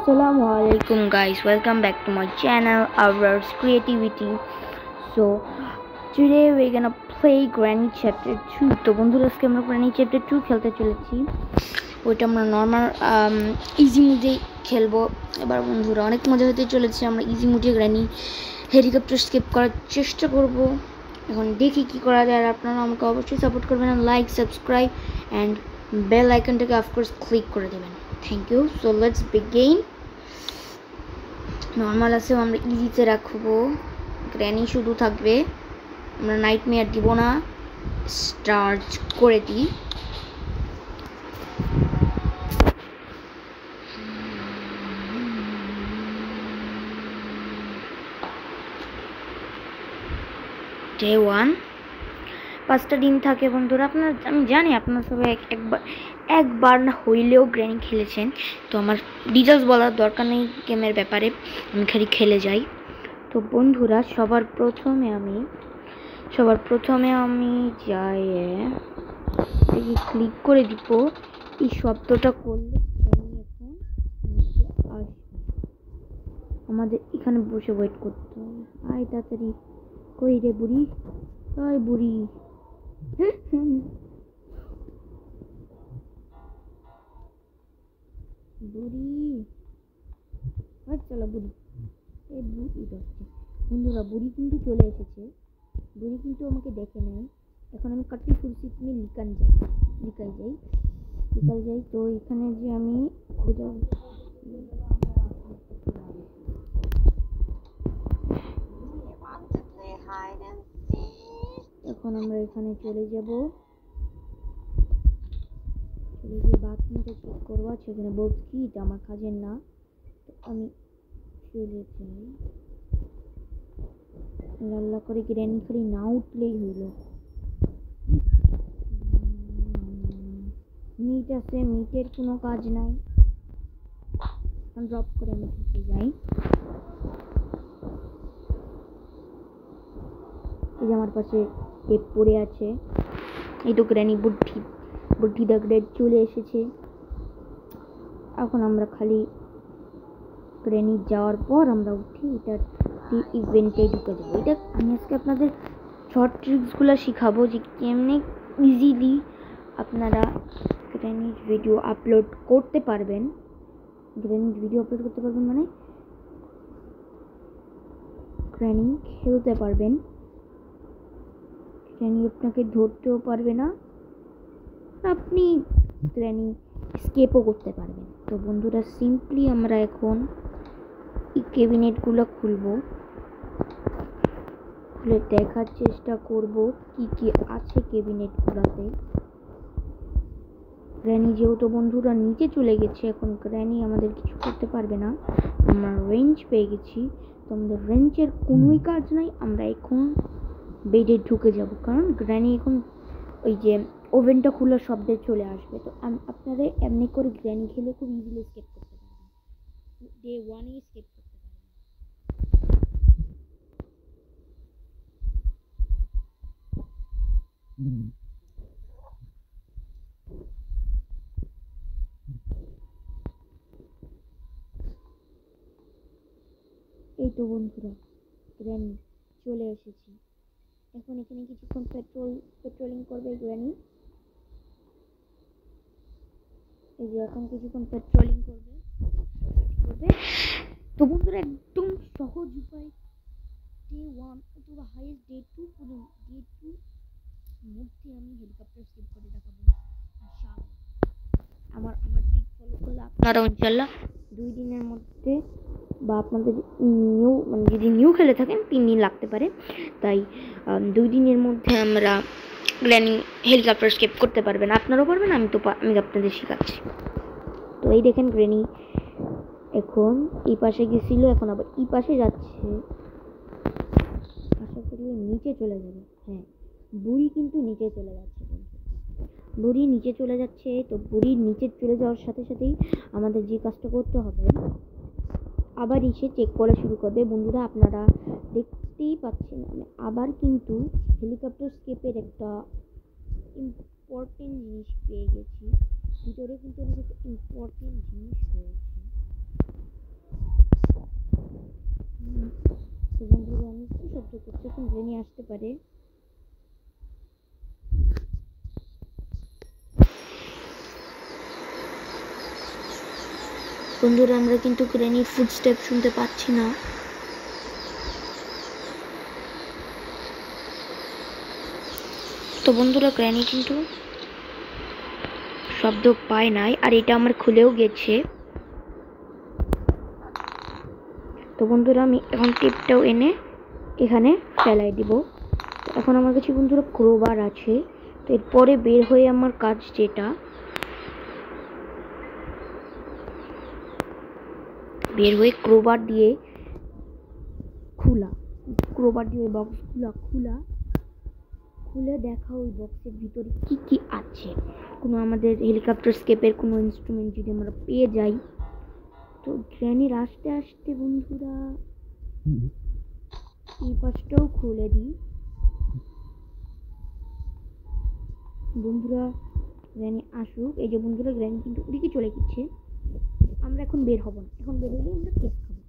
Assalamualaikum guys, welcome back to my channel, Ours Creativity. So today we're gonna play Granny Chapter 2. তো বন্ধুরা আজকে আমরা Granny Chapter 2 খেলতে চলেছি। ওইটা আমরা নর্মাল ইজি মোডে খেলবো। এবার বন্ধুরা অনেক মজা হতে চলেছে। আমরা ইজি মোডে গ্র্যানি হেলিকপ্টার স্কিপ করার চেষ্টা করব। এখন দেখি কি করা যায়। আর আপনারা আমাকে অবশ্যই সাপোর্ট করবেন, লাইক, সাবস্ক্রাইব এন্ড বেল আইকনটাকে অফকোর্স ক্লিক করে দেবেন। Thank you. So let's begin. Normal আছে আমরা ইজিতে রাখবো, গ্র্যানি শুধু থাকবে, আমরা নাইটমেয়ার দিব না। স্টার্ট করে দিই। ডে 1 5টা দিন থাকে বন্ধুরা। আপনারা, আমি জানি আপনারা সবাই একবার না হইলেও গ্র্যানি খেলেছেন, তো আমার ডিটেলস বলার দরকার নেই গেমের ব্যাপারে, আমি খালি খেলে যাই। তো বন্ধুরা সবার প্রথমে আমি যাই ক্লিক করে দিব। এই শব্দটা করলে এখন আমাদের এখানে বসে ওয়েট করতে হবে। আয় তাড়াতাড়ি, কই রে বুড়ি, ওই বুড়ি, বুড়ি, চলো বুড়ি, এই বুড়ি যাচ্ছে। বন্ধুরা বুড়ি কিন্তু চলে এসেছে, বুড়ি কিন্তু আমাকে দেখে নেয়। এখন আমি কাটি ফুলছি, তুমি লিকাল যাই। তো এখানে যে আমি খোঁজা, এখন আমরা এখানে চলে যাব, চলে গিয়ে বাথরুমটা চেক করবো। সেখানে বলছি কি এটা আমার কাজের না, তো আমি চলে যাই। লাল্লা করে গ্র্যানি খালি না উঠলেই হইল। মিট আছে, মিটের কোনো কাজ নাই। ড্রপ করে আমি ঢুকে যাই। এই যে আমার পাশে টেপ পড়ে আছে, এই তো গ্র্যানি বুদ্ধি দা গ্রেড চলে এসেছে। এখন আমরা খালি গ্র্যানি যাওয়ার পর আমরা উঠি, এটা ইভেন্টে ঢুকে যাবো। এটা আমি আজকে আপনাদের শর্ট ট্রিক্সগুলো শিখাবো যে কেমনে ইজিলি আপনারা গ্র্যানির ভিডিও আপলোড করতে পারবেন। মানে গ্র্যানি খেলতে পারবেন, গ্র্যানি আপনাকে ধরতেও পারবে না, আপনি গ্র্যানি স্কেপও করতে পারবেন। তো বন্ধুরা সিম্পলি আমরা এখন এই ক্যাবিনেটগুলো খুলে দেখার চেষ্টা করব কি কি আছে ক্যাবিনেটগুলোতে। গ্র্যানি যেহেতু বন্ধুরা নিচে চলে গেছে, এখন গ্র্যানি আমাদের কিছু করতে পারবে না। আমরা রেঞ্জ পেয়ে গেছি, তো আমাদের রেঞ্জের কোনোই কাজ নাই। আমরা এখন বেডে ঢুকে যাব, কারণ গ্র্যানি এখন ওই যে ওভেনটা খোলার শব্দে চলে আসবে। তো আপনারা এমনি করে গ্র্যানি খেলে খুব ইজিলি স্কেপ করতে পারবেন, ডে 1 স্কেপ করতে পারবেন। এই তো বন্ধুরা গ্র্যানি চলে এসেছি। এখন এখানে কিছুক্ষণ পেট্রোলিং করবে গ্র্যানি। এই যে এখন কিছুক্ষণ পেট্রোলিং করবে। তো বন্ধুরা একদম সহজ উপায়, ডে 1 অথবা হাইয়েস্ট ডে 2 পর্যন্ত, ডে 2 মধ্যে আমি হেলিকপ্টার স্কিপ করে দেখাবো ইনশাআল্লাহ। আমার ট্রিক ফলো করলে আপনারা ইনশাআল্লাহ 2 দিনের মধ্যে, বা আপনাদের নিউ মানে যদি নিউ খেলে থাকেন 3 দিন লাগতে পারে, তাই 2 দিনের মধ্যে আমরা গ্র্যানি হেলিকপ্টার স্কিপ করতে পারবেন। আপনারাও পারবেন, আমি আপনাদের শেখাচ্ছি। তো এই দেখেন গ্র্যানি এখন এই পাশে গেছিল, এখন আবার এই পাশে যাচ্ছে। আশা করি নিচে চলে যাবে। হ্যাঁ, বুড়ি কিন্তু নিচে চলে যাচ্ছে। বুড়ি নিচে চলে যাচ্ছে। তো বুড়ির নিচে চলে যাওয়ার সাথে সাথেই আমাদের যে কাজটা করতে হবে, আবার এসে চেক করা শুরু করবে। বন্ধুরা আপনারা দেখতেই পাচ্ছেন আমি আবার কিন্তু হেলিকপ্টার স্কেপের একটা ইম্পর্টেন্ট জিনিস পেয়ে গেছি। ভিতরে কিন্তু অনেক একটা ইম্পর্টেন্ট জিনিস রয়েছে। শব্দ করছে, এখন গ্রেনি আসতে পারে। বন্ধুরা আমরা কিন্তু গ্রেনির ফুটস্টেপ শুনতে পাচ্ছি না। তো বন্ধুরা গ্রেনি কিন্তু শব্দ পায় নাই, আর এটা আমার খুলেও গেছে। তো বন্ধুরা আমি এখন টিপটাও এনে এখানে ফেলাই দিব। এখন আমার কাছে বন্ধুরা ক্রোবার আছে। তো এরপরে বের হয়ে আমার কাজ যেটা, বের হয়ে ক্রোবার দিয়ে বক্স খুলে দেখা ওই বক্সের ভিতরে কি কি আছে। কোনো আমাদের হেলিকপ্টার স্কেপের কোনো ইনস্ট্রুমেন্ট যদি আমরা পেয়ে যাই। তো গ্র্যানির আসতে আসতে বন্ধুরা এই পাশটাও খুলে দিই। বন্ধুরা গ্র্যানি আসুক। এই যে বন্ধুরা গ্র্যানি কিন্তু ওদিকে চলে গেছে। আমরা এখন বের হব না, এখন বের হলে আমরা কেক খাবো,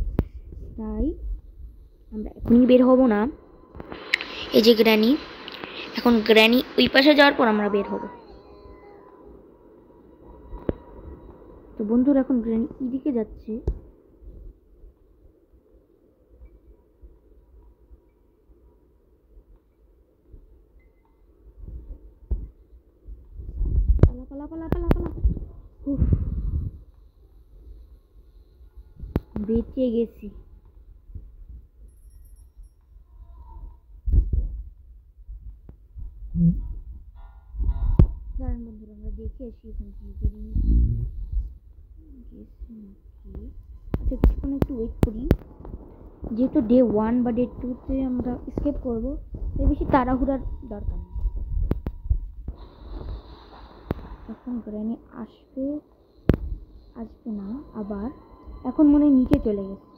তাই আমরা এখনই বের হব না। এই যে গ্র্যানি, এখন গ্র্যানি ওই পাশে যাওয়ার পর আমরা বের হব। তো বন্ধুরা এখন গ্র্যানি এদিকে যাচ্ছে। বেঁচে গেছি। দাঁড়ান বন্ধুরা আমরা দেখে আসি এখান থেকে। আচ্ছা কিছুক্ষণ একটু ওয়েট করি, যেহেতু ডে 1 বা ডে 2-তে আমরা স্কেপ করবো, তাই বেশি তাড়াহুড়ার দরকার নেই। এখন গ্র্যানি আসবে না আবার, এখন মনে হয় নিচে চলে গেছে।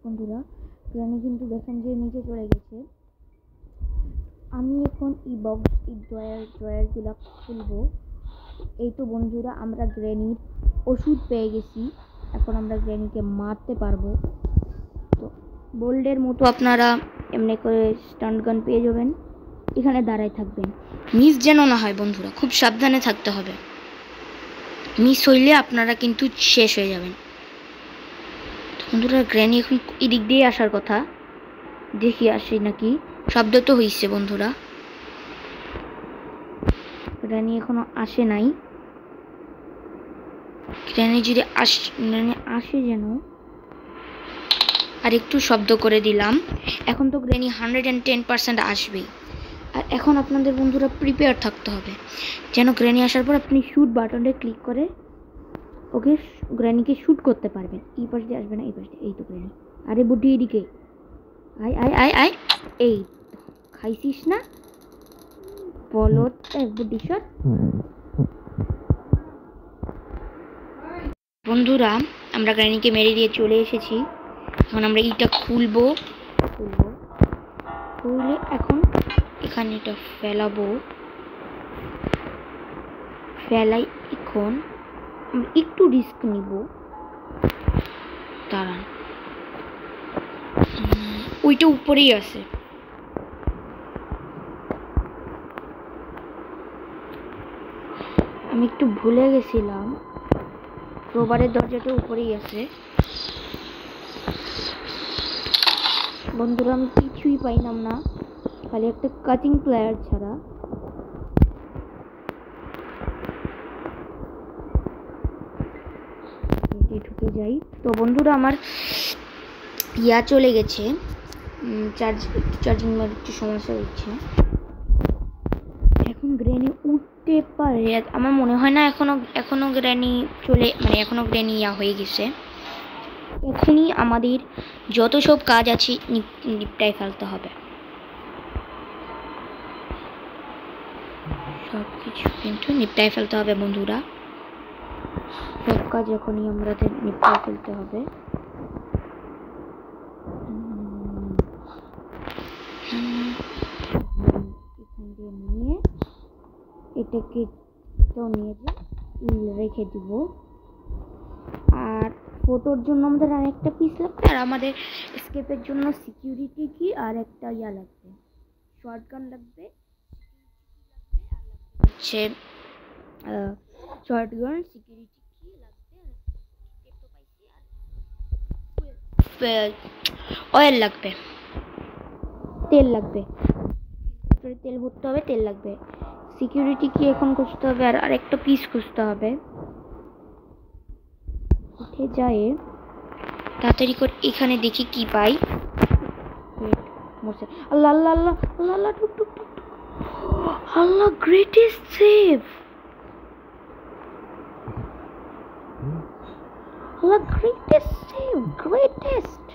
বন্ধুরা গ্র্যানি কিন্তু দেখেন যে নিচে চলে গেছে। আমি এখন এই বক্স, এই ড্রয়ারগুলো খুলবো। এই তো বন্ধুরা আমরা গ্র্যানির ওষুধ পেয়ে গেছি। এখন আমরা গ্র্যানিকে মারতে পারবো। তো বোল্ডের মতো আপনারা এমনি করে স্টান্ট গান পেয়ে যাবেন, এখানে দাঁড়ায় থাকবেন, মিস যেন না হয় বন্ধুরা, খুব সাবধানে থাকতে হবে। মিস হইলে আপনারা কিন্তু শেষ হয়ে যাবেন। বন্ধুরা গ্র্যানি এখন এদিক দিয়ে আসার কথা, দেখি আসে নাকি। শব্দ তো হইছে বন্ধুরা, গ্র্যানি এখনো আসে নাই। গ্র্যানি যদি আসে যেন, আর একটু শব্দ করে দিলাম। এখন তো গ্র্যানি 110% আসবেই। আর এখন আপনাদের বন্ধুরা প্রিপেয়ার থাকতে হবে, যেন গ্র্যানি আসার পর আপনি শুট বাটনে ক্লিক করে ওকে গ্র্যানিকে শুট করতে পারবেন। এই পাশ দিয়ে আসবে না, এই পাশ দিয়ে। এই তো গ্র্যানি, আরে বুদ্ধি এদিকে আয় আয় আয় আয়। এই খাইছিস না বলত বুদ্ধি শট। বন্ধুরা আমরা গ্র্যানিকে মেরে দিয়ে চলে এসেছি। এখন আমরা এইটা খুলবো, খুলে এখন এখানে এটা ফেলাবো। ফেলাই এখন আমরা একটু রিস্ক নিব। দাঁড়ান, ওইটা উপরেই আছে। আমি একটু ভুলে গেছিলাম, রোবারের দরজাটা উপরেই আছে। বন্ধুরা আমি কিছুই পাইলাম না, খালি একটা কাটিং প্লেয়ার ছাড়া। ঢুকে যাই। তো বন্ধুরা আমার ইয়া চলে গেছে, চার্জিং একটু সমস্যা হচ্ছে। এখন গ্র্যানি উঠতে পারে, আমার মনে হয় না এখনো গ্র্যানি এখনো গ্র্যানি ইয়া হয়ে গেছে। এখনই আমাদের যত সব কাজ আছে নিপটাই ফেলতে হবে, সব কিছু কিন্তু নিপটাই ফেলতে হবে বন্ধুরা। সব কাজ এখনই আমাদের নিপটাই ফেলতে হবে। এখান দিয়ে নিয়ে এটাও নিয়ে যাই। রেখে দিব। আর ফটোর জন্য আমাদের আরেকটা পিস লাগবে, আর আমাদের এসকেপের জন্য সিকিউরিটি কি আর একটা ইয়া লাগবে, শর্টগান লাগবে, হচ্ছে শর্টগান, সিকিউরিটি কি লাগবে, আর অয়েল লাগবে, তেল লাগবে, তেল ভরতে হবে, তেল লাগবে, সিকিউরিটি কি এখন খুঁজতে হবে, আর আরেকটা পিস খুঁজতে হবে। উঠে যায় তাড়াতাড়ি করে, এখানে দেখি কি পাই। আল্লাহ আল্লাহ আল্লাহ আল্লাহ আল্লাহ, টুক টুক টুক, আল্লাহ, গ্রেটেস্ট সেভ, আল্লাহ, গ্রেটেস্ট সেভ, গ্রেটেস্ট।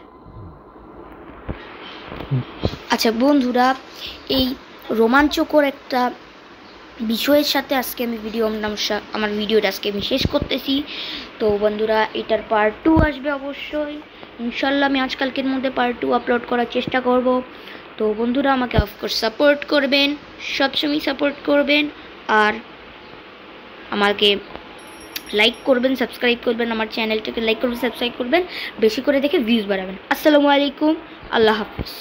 আচ্ছা বন্ধুরা, এই রোমাঞ্চকর একটা বিষয়ের সাথে আজকে আমি আমার ভিডিওটা আজকে আমি শেষ করতেছি। তো বন্ধুরা, এটার পার্ট 2 আসবে অবশ্যই, ইনশাল্লাহ আমি আজকালকের মধ্যে পার্ট 2 আপলোড করার চেষ্টা করব। তো বন্ধুরা, আমাকে অফকোর্স সাপোর্ট করবেন, সবসময় সাপোর্ট করবেন, আর আমাকে লাইক করবেন, সাবস্ক্রাইব করবেন, আমার চ্যানেলটাকে লাইক করবেন, সাবস্ক্রাইব করবেন, বেশি করে দেখে ভিউজ বাড়াবেন। আসসালামু আলাইকুম, আল্লাহ হাফিজ।